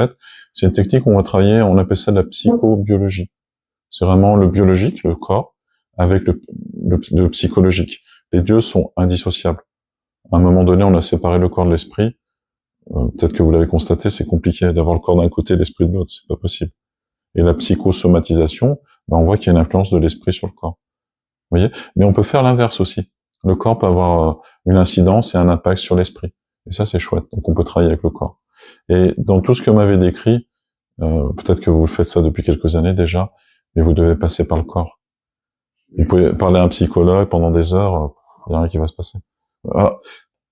fait, c'est une technique où on va travailler, on appelle ça de la psychobiologie. C'est vraiment le biologique, le corps, avec le psychologique. Les deux sont indissociables. À un moment donné, on a séparé le corps de l'esprit. Peut-être que vous l'avez constaté, c'est compliqué d'avoir le corps d'un côté et l'esprit de l'autre, c'est pas possible. Et la psychosomatisation, on voit qu'il y a une influence de l'esprit sur le corps. Vous voyez? Mais on peut faire l'inverse aussi. Le corps peut avoir une incidence et un impact sur l'esprit. Et ça, c'est chouette. Donc, on peut travailler avec le corps. Et dans tout ce que m'avez décrit, peut-être que vous faites ça depuis quelques années déjà, mais vous devez passer par le corps. Vous pouvez parler à un psychologue pendant des heures, il n'y a rien qui va se passer. Voilà.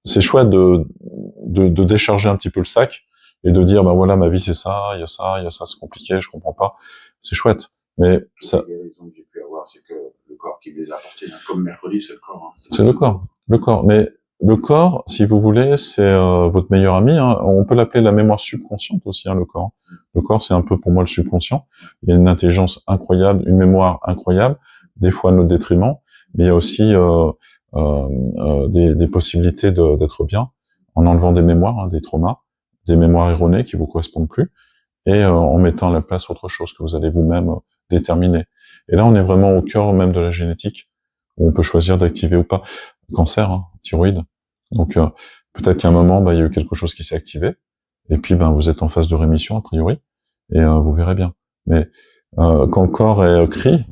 C'est chouette de décharger un petit peu le sac et de dire, voilà, ma vie c'est ça, il y a ça, c'est compliqué, je comprends pas. C'est chouette. Mais ça. Les raisons que j'ai pu avoir, c'est que le corps qui me les a apportés, comme mercredi, c'est le corps. Hein. C'est le corps. Le corps. Mais le corps, si vous voulez, c'est votre meilleur ami. Hein. On peut l'appeler la mémoire subconsciente aussi, hein, le corps. Le corps, c'est un peu pour moi le subconscient. Il y a une intelligence incroyable, une mémoire incroyable, des fois à notre détriment, mais il y a aussi des possibilités d'être bien en enlevant des mémoires, hein, des traumas, des mémoires erronées qui vous correspondent plus, et en mettant à la place autre chose que vous allez vous-même déterminer. Et là, on est vraiment au cœur même de la génétique, où on peut choisir d'activer ou pas. Cancer, hein, thyroïde. Donc peut-être qu'à un moment, il y a eu quelque chose qui s'est activé, et puis vous êtes en phase de rémission a priori, et vous verrez bien. Mais quand le corps est crie,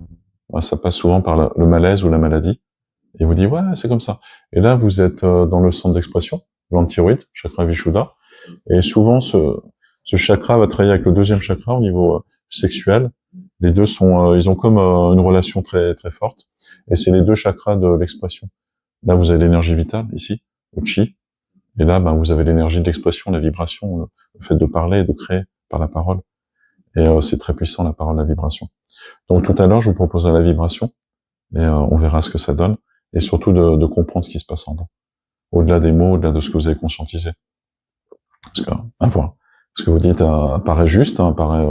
ça passe souvent par le malaise ou la maladie, et vous dit ouais, c'est comme ça. Et là, vous êtes dans le centre d'expression, glande thyroïde, chakra Vishuddha, et souvent ce chakra va travailler avec le deuxième chakra au niveau sexuel. Les deux sont, ils ont comme une relation très très forte, et c'est les deux chakras de l'expression. Là, vous avez l'énergie vitale ici, le chi, et là, vous avez l'énergie de l'expression, la vibration, le fait de parler et de créer par la parole. Et c'est très puissant la parole, la vibration. Donc tout à l'heure, je vous proposerai la vibration, et on verra ce que ça donne, et surtout de comprendre ce qui se passe en dedans, au-delà des mots, au-delà de ce que vous avez conscientisé. Parce que, à voir. Ce que vous dites paraît juste, paraît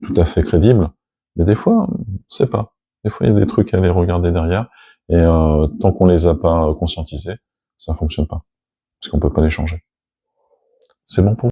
tout à fait crédible, mais des fois, on sait pas. Des fois, il y a des trucs à aller regarder derrière, et tant qu'on les a pas conscientisés, ça fonctionne pas, parce qu'on peut pas les changer. C'est bon pour vous?